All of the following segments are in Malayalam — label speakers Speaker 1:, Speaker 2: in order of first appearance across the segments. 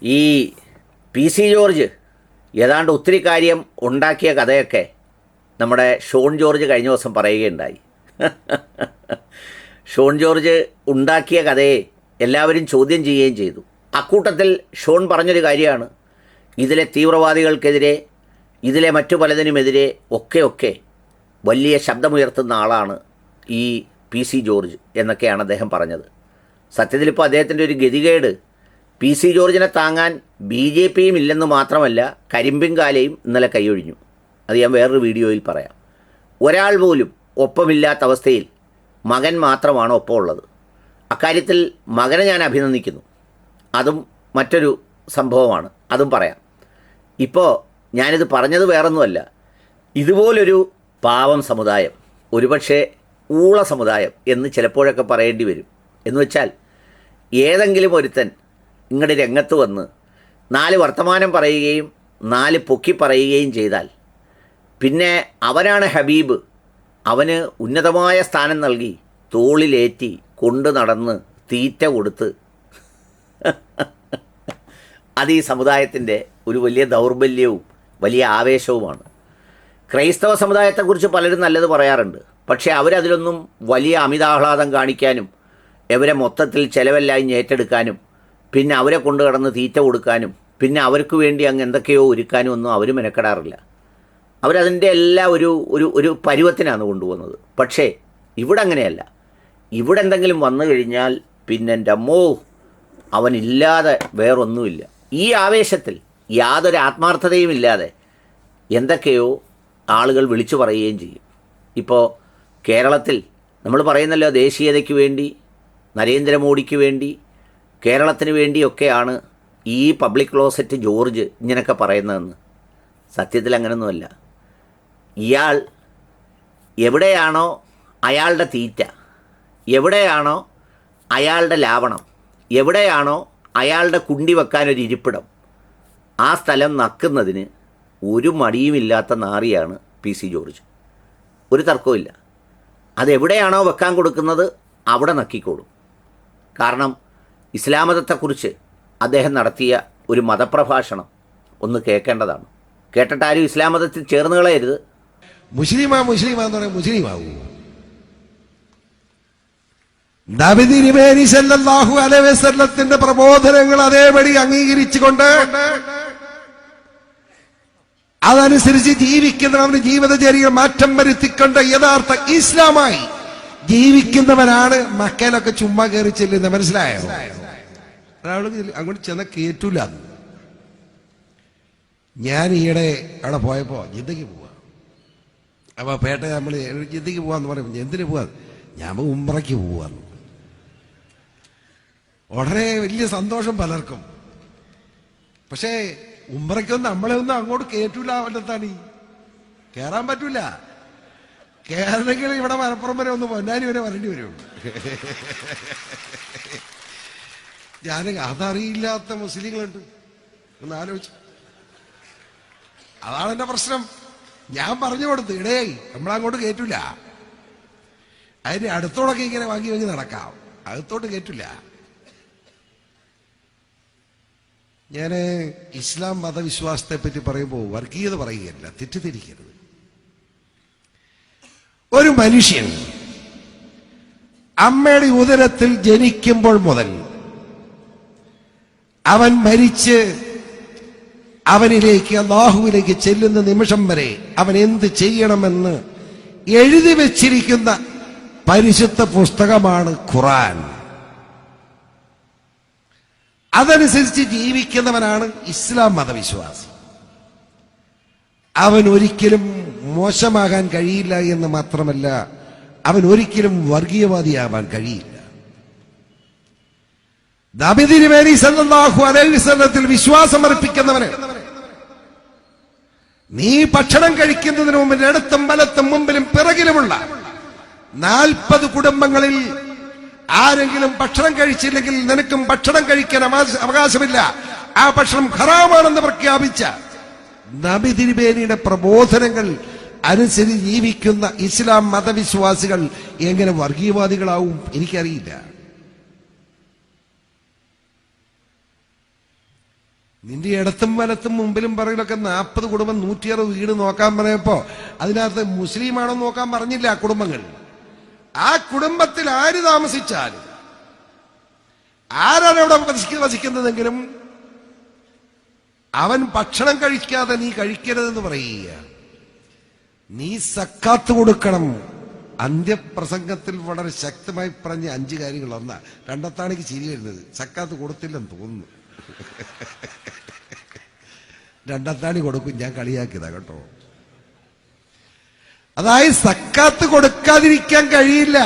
Speaker 1: ഈ പി സി ജോർജ് ഏതാണ്ട് ഒത്തിരി കാര്യം ഉണ്ടാക്കിയ കഥയൊക്കെ നമ്മുടെ ഷോൺ ജോർജ് കഴിഞ്ഞ ദിവസം പറയുകയുണ്ടായി. ഷോൺ ജോർജ് ഉണ്ടാക്കിയ കഥയെ എല്ലാവരും ചോദ്യം ചെയ്യുകയും ചെയ്തു. അക്കൂട്ടത്തിൽ ഷോൺ പറഞ്ഞൊരു കാര്യമാണ്, ഇതിലെ തീവ്രവാദികൾക്കെതിരെ, ഇതിലെ മറ്റു പലതിനുമെതിരെ ഒക്കെ വലിയ ശബ്ദമുയർത്തുന്ന ആളാണ് ഈ പി സി ജോർജ് എന്നൊക്കെയാണ് അദ്ദേഹം പറഞ്ഞത്. സത്യത്തിലിപ്പോൾ അദ്ദേഹത്തിൻ്റെ ഒരു ഗതികേട്, പി സി ജോർജിനെ താങ്ങാൻ ബി ജെ പിയും ഇല്ലെന്ന് മാത്രമല്ല, കരിമ്പിൻകാലയും ഇന്നലെ കൈയൊഴിഞ്ഞു. അത് ഞാൻ വേറൊരു വീഡിയോയിൽ പറയാം. ഒരാൾ പോലും ഒപ്പമില്ലാത്ത അവസ്ഥയിൽ മകൻ മാത്രമാണ് ഒപ്പമുള്ളത്. അക്കാര്യത്തിൽ മകനെ ഞാൻ അഭിനന്ദിക്കുന്നു. അതും മറ്റൊരു സംഭവമാണ്, അതും പറയാം. ഇപ്പോൾ ഞാനിത് പറഞ്ഞത് വേറൊന്നുമല്ല, ഇതുപോലൊരു പാവം സമുദായം, ഒരുപക്ഷെ ഊള സമുദായം എന്ന് ചിലപ്പോഴൊക്കെ പറയേണ്ടി വരും. എന്ന് വെച്ചാൽ ഏതെങ്കിലും ഒരുത്തൻ ഇങ്ങോട്ട് രംഗത്ത് വന്ന് 4 വർത്തമാനം പറയുകയും 4 പൊക്കി പറയുകയും ചെയ്താൽ പിന്നെ അവനാണ് ഹബീബ്, അവന് ഉന്നതമായ സ്ഥാനം നൽകി തോളിലേറ്റി കൊണ്ടു നടന്ന് തീറ്റ കൊടുത്ത് അത് ഈ സമുദായത്തിൻ്റെ ഒരു വലിയ ദൗർബല്യവും വലിയ ആവേശവുമാണ്. ക്രൈസ്തവ സമുദായത്തെക്കുറിച്ച് പലരും നല്ലത് പറയാറുണ്ട്. പക്ഷേ അവരതിലൊന്നും വലിയ അമിതാഹ്ലാദം കാണിക്കാനും ഇവരെ മൊത്തത്തിൽ ചിലവെല്ലാം ഏറ്റെടുക്കാനും പിന്നെ അവരെ കൊണ്ടു കടന്ന് തീറ്റ കൊടുക്കാനും പിന്നെ അവർക്ക് വേണ്ടി അങ്ങ് എന്തൊക്കെയോ ഒരുക്കാനും ഒന്നും അവർ മെനക്കെടാറില്ല. അവരതിൻ്റെ എല്ലാ ഒരു പരുവത്തിനാണ് കൊണ്ടുപോകുന്നത്. പക്ഷേ ഇവിടെ അങ്ങനെയല്ല. ഇവിടെ എന്തെങ്കിലും വന്നു കഴിഞ്ഞാൽ പിന്നെ എൻ്റെ അമ്മോ, അവനില്ലാതെ വേറൊന്നുമില്ല. ഈ ആവേശത്തിൽ യാതൊരു ആത്മാർത്ഥതയും ഇല്ലാതെ എന്തൊക്കെയോ ആളുകൾ വിളിച്ചു പറയുകയും ചെയ്യും. ഇപ്പോൾ കേരളത്തിൽ നമ്മൾ പറയുന്നല്ലോ, ദേശീയതയ്ക്ക് വേണ്ടി, നരേന്ദ്രമോദിക്ക് വേണ്ടി, കേരളത്തിന് വേണ്ടിയൊക്കെയാണ് ഈ പബ്ലിക് ക്ലോസറ്റ് ജോർജ് ഇങ്ങനെയൊക്കെ പറയുന്നതെന്ന്. സത്യത്തിൽ അങ്ങനെയൊന്നുമല്ല. ഇയാൾ എവിടെയാണോ അയാളുടെ തീറ്റ, എവിടെയാണോ അയാളുടെ ലാവണം, എവിടെയാണോ അയാളുടെ കുണ്ടി വെക്കാനൊരു ഇരിപ്പിടം, ആ സ്ഥലം നക്കുന്നതിന് ഒരു മടിയുമില്ലാത്ത നാറിയാണ് പി സി ജോർജ്. ഒരു തർക്കവുമില്ല. അതെവിടെയാണോ വെക്കാൻ കൊടുക്കുന്നത് അവിടെ നക്കിക്കോളും. കാരണം ഇസ്ലാം മതത്തെക്കുറിച്ച് അദ്ദേഹം നടത്തിയ ഒരു മതപ്രഭാഷണം ഒന്ന് കേൾക്കേണ്ടതാണ്. കേട്ടിട്ട് ആരും ഇസ്ലാം മതത്തിൽ ചേർന്ന് കളയരുത്.
Speaker 2: മുസ്ലിമാന്ന് പറയാൻ മുസ്ലിമാവൂ? നബി തിരുമേനി സല്ലല്ലാഹു അലൈഹി വസല്ലത്തിന്റെ പ്രബോധനങ്ങൾ അതേപടി അംഗീകരിച്ചുകൊണ്ട് അതനുസരിച്ച് ജീവിക്കുന്നവന് ജീവിതചര്യകൾ മാറ്റം വരുത്തിക്കൊണ്ട് യഥാർത്ഥ ഇസ്ലാമായി ജീവിക്കുന്നവനാണ് മക്കയിലൊക്കെ ചുമ്മാ കയറി ചെല്ലുന്നത്. മനസ്സിലായോ? ഒരാൾ അങ്ങോട്ട് ചെന്ന കേറ്റൂല. ഞാൻ ഈയിടെ അവിടെ പോയപ്പോ ജിദ്ദയ്ക്ക് പോവാ. അപ്പൊ പേട്ട നമ്മൾ ജിദ്ദയ്ക്ക് പോവാന്ന് പറയും. എന്തിനു പോവാ? ഞാൻ ഉംറയ്ക്ക് പോവാന്ന്. ഉടനെ വലിയ സന്തോഷം പലർക്കും. പക്ഷേ ഉംറയ്ക്കൊന്നും നമ്മളെ ഒന്നും അങ്ങോട്ട് കേറ്റൂല. വല്ലത്താണ് കേറാൻ പറ്റൂല. കേരളത്തിൽ ഇവിടെ മലപ്പുറം വരെ ഒന്ന് പൊന്നാനി വരെ വരേണ്ടി വരുള്ളൂ. ഞാൻ അതറിയില്ലാത്ത മുസ്ലിങ്ങളുണ്ട്, ഒന്ന് ആലോചിച്ചു. അതാണ് എന്റെ പ്രശ്നം. ഞാൻ പറഞ്ഞു കൊടുത്തു, ഇടേ നമ്മളങ്ങോട്ട് കേറ്റൂല. അതിന്റെ അടുത്തോടൊക്കെ ഇങ്ങനെ വാങ്ങി നടക്കാം, അകത്തോട്ട് കേറ്റില്ല. ഞാൻ ഇസ്ലാം മതവിശ്വാസത്തെ പറ്റി പറയുമ്പോൾ വർഗീയത പറയുകയല്ല, തെറ്റിദ്ധരിക്കരുത്. ഒരു മനുഷ്യൻ അമ്മയുടെ ഉദരത്തിൽ ജനിക്കുമ്പോൾ മുതൽ അവൻ മരിച്ച് അവനിലേക്ക് അല്ലാഹുവിലേക്ക് ചെല്ലുന്ന നിമിഷം വരെ അവൻ എന്ത് ചെയ്യണമെന്ന് എഴുതി വെച്ചിരിക്കുന്ന പരിശുദ്ധ പുസ്തകമാണ് ഖുർആൻ. അതനുസരിച്ച് ജീവിക്കുന്നവനാണ് ഇസ്ലാം മതവിശ്വാസി. അവൻ ഒരിക്കലും മോശമാകാൻ കഴിയില്ല എന്ന് മാത്രമല്ല, അവൻ ഒരിക്കലും വർഗീയവാദിയാവാൻ കഴിയില്ല. നബി തിരുമേനി സല്ലല്ലാഹു അലൈഹി വസല്ലത്തിൽ വിശ്വാസമർപ്പിക്കുന്നവന് നീ ഭക്ഷണം കഴിക്കുന്നതിന് മുമ്പ് ഇടത്തും വലത്തും മുമ്പിലും പിറകിലുമുള്ള 40 കുടുംബങ്ങളിൽ ആരെങ്കിലും ഭക്ഷണം കഴിച്ചില്ലെങ്കിൽ നിനക്കും ഭക്ഷണം കഴിക്കാൻ അവകാശമില്ല, ആ ഭക്ഷണം ഹറാമാണെന്ന് പ്രഖ്യാപിച്ച നബി തിരുമേനിയുടെ പ്രബോധനങ്ങൾ അനുസരിച്ച് ജീവിക്കുന്ന ഇസ്ലാം മതവിശ്വാസികൾ എങ്ങനെ വർഗീയവാദികളാവും എനിക്കറിയില്ല. നിന്റെ ഇടത്തും വലത്തും മുമ്പിലും പറയിലൊക്കെ 40 കുടുംബം 160 വീട് നോക്കാൻ പറയപ്പോ അതിനകത്ത് മുസ്ലിമാണോ നോക്കാൻ പറഞ്ഞില്ല. ആ കുടുംബങ്ങൾ, ആ കുടുംബത്തിൽ ആര് താമസിച്ചാലും, ആരാണ് അവിടെ വസിക്കുന്നതെങ്കിലും അവൻ ഭക്ഷണം കഴിക്കാതെ നീ കഴിക്കരുതെന്ന് പറയുക. നീ സക്കാത്ത് കൊടുക്കണം. അന്ത്യപ്രസംഗത്തിൽ വളരെ ശക്തമായി പറഞ്ഞ 5 കാര്യങ്ങൾ. ഒന്നാ, രണ്ടത്താണിക്ക് ചിരി വരുന്നത്, സക്കാത്ത് കൊടുത്തില്ലെന്ന് തോന്നുന്നു. രണ്ടത്താണി കൊടുക്കും, ഞാൻ കളിയാക്കിയതാ കേട്ടോ. അതായത് സക്കാത്ത് കൊടുക്കാതിരിക്കാൻ കഴിയില്ല.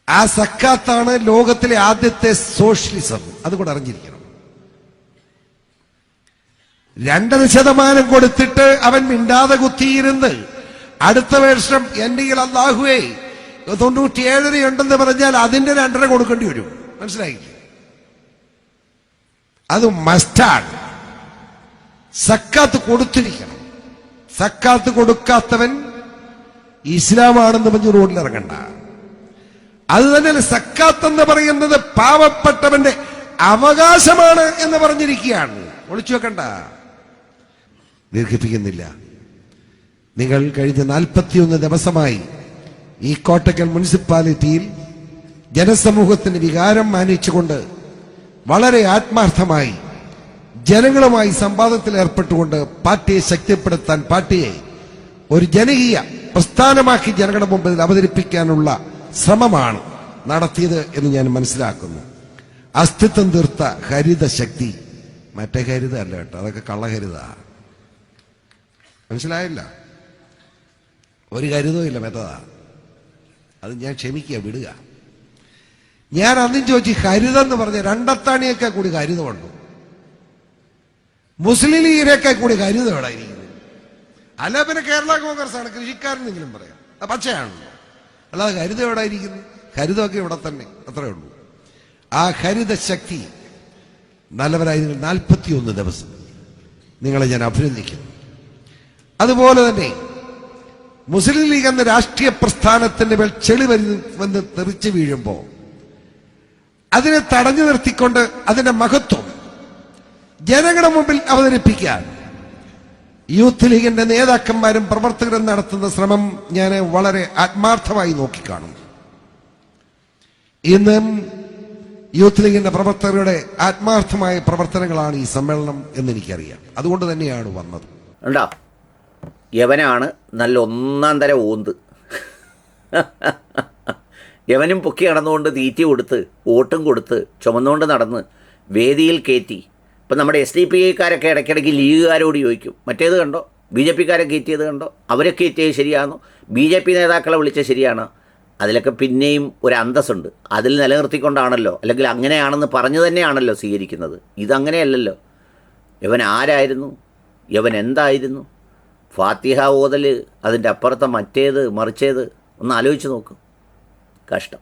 Speaker 2: ആ സക്കാത്താണ് ലോകത്തിലെ ആദ്യത്തെ സോഷ്യലിസം. അതുകൂടെ അറിഞ്ഞിരിക്കണം. 2% കൊടുത്തിട്ട് അവൻ മിണ്ടാതെ കുത്തിയിരുന്ന് അടുത്ത വർഷം എന്റെ അല്ലാഹുവേ 97 ഉണ്ടെന്ന് പറഞ്ഞാൽ അതിന്റെ 2.5 കൊടുക്കേണ്ടി വരും. മനസ്സിലായില്ലേ? അത് മസ്റ്റാണ്. സക്കാത്ത് കൊടുത്തിരിക്കണം. സക്കാത്ത് കൊടുക്കാത്തവൻ ഇസ്ലാമാണെന്ന് പറഞ്ഞ് റോഡിൽ ഇറങ്ങണ്ട. അത് തന്നെയല്ല, സക്കാത്ത് എന്ന് പറയുന്നത് പാവപ്പെട്ടവന്റെ അവകാശമാണ് എന്ന് പറഞ്ഞിരിക്കുകയാണ്. ഒളിച്ചു വെക്കണ്ട. ദീർഘിപ്പിക്കുന്നില്ല. നിങ്ങൾ കഴിഞ്ഞ 41 ദിവസമായി ഈ കോട്ടക്കൽ മുനിസിപ്പാലിറ്റിയിൽ ജനസമൂഹത്തിന്റെ വികാരം മാനിച്ചുകൊണ്ട് വളരെ ആത്മാർത്ഥമായി ജനങ്ങളുമായി സംവാദത്തിൽ ഏർപ്പെട്ടുകൊണ്ട് പാർട്ടിയെ ശക്തിപ്പെടുത്താൻ, പാർട്ടിയെ ഒരു ജനകീയ പ്രസ്ഥാനമാക്കി ജനങ്ങളുടെ മുമ്പിൽ അവതരിപ്പിക്കാനുള്ള ശ്രമമാണ് നടത്തിയത് എന്ന് ഞാൻ മനസ്സിലാക്കുന്നു. അസ്തിത്വം തീർത്ത ഹരിത ശക്തി, മറ്റേ ഹരിത അല്ല കേട്ടോ, അതൊക്കെ കള്ളഹരിത. മനസ്സിലായില്ല? ഒരു കരുതവും ഇല്ല, മറ്റതാ. അത് ഞാൻ ക്ഷമിക്കുക, വിടുക. ഞാൻ അന്നും ചോദിച്ചു, ഹരിതം എന്ന് പറഞ്ഞ രണ്ടത്താണിയൊക്കെ കൂടി ഹരിതമുണ്ടോ? മുസ്ലിം ലീഗിനൊക്കെ കൂടി ഹരിതം എവിടായിരിക്കുന്നത്? അല്ല പിന്നെ കേരള കോൺഗ്രസ് ആണ്, കൃഷിക്കാരെന്നെങ്കിലും പറയാം, പച്ചയാണല്ലോ. അല്ലാതെ ഹരിതം എവിടായിരിക്കുന്നു? ഹരിതമൊക്കെ ഇവിടെ തന്നെ, അത്രേ ഉള്ളൂ. ആ ഹരിത ശക്തി നല്ലവരായി നിങ്ങൾ 41 ദിവസം നിങ്ങളെ ഞാൻ അഭിനന്ദിക്കുന്നു. അതുപോലെ തന്നെ മുസ്ലിം ലീഗ് എന്ന രാഷ്ട്രീയ പ്രസ്ഥാനത്തിന്റെ മേൽ ചെളി വന്ന് തെറിച്ചു വീഴുമ്പോ അതിനെ തടഞ്ഞു നിർത്തിക്കൊണ്ട് അതിന്റെ മഹത്വം ജനങ്ങളുടെ മുമ്പിൽ അവതരിപ്പിക്കാൻ യൂത്ത് ലീഗിന്റെ നേതാക്കന്മാരും പ്രവർത്തകരും നടത്തുന്ന ശ്രമം ഞാൻ വളരെ ആത്മാർത്ഥമായി നോക്കിക്കാണുന്നു. ഇന്നും യൂത്ത് ലീഗിന്റെ പ്രവർത്തകരുടെ ആത്മാർത്ഥമായ പ്രവർത്തനങ്ങളാണ് ഈ സമ്മേളനം എന്നെനിക്കറിയാം. അതുകൊണ്ട് തന്നെയാണ് വന്നത്.
Speaker 1: ഉണ്ടോ? യവനാണ് നല്ല ഒന്നാം തരം ഓന്ത്. യവനും പൊക്കി നടന്നുകൊണ്ട് തീറ്റി കൊടുത്ത് വോട്ടും കൊടുത്ത് ചുമന്നുകൊണ്ട് നടന്ന് വേദിയിൽ കയറ്റി. ഇപ്പം നമ്മുടെ SDP ഇടയ്ക്കിടയ്ക്ക് ലീഗുകാരോട് ചോദിക്കും, മറ്റേത് കണ്ടോ, BJP കയറ്റിയത് കണ്ടോ, അവരെ കയറ്റിയത് ശരിയാണോ, BJP നേതാക്കളെ വിളിച്ചത് ശരിയാണോ? അതിലൊക്കെ പിന്നെയും ഒരു അന്തസ്സുണ്ട്. അതിൽ നിലനിർത്തിക്കൊണ്ടാണല്ലോ, അല്ലെങ്കിൽ അങ്ങനെയാണെന്ന് പറഞ്ഞു തന്നെയാണല്ലോ സ്വീകരിക്കുന്നത്. ഇതങ്ങനെയല്ലല്ലോ. യവൻ ആരായിരുന്നു, യവൻ എന്തായിരുന്നു, ഫാത്തിഹ ഓതൽ, അതിൻ്റെ അപ്പുറത്തെ മറ്റേത് മറിച്ചേത് ഒന്ന് ആലോചിച്ച് നോക്കും. കഷ്ടം.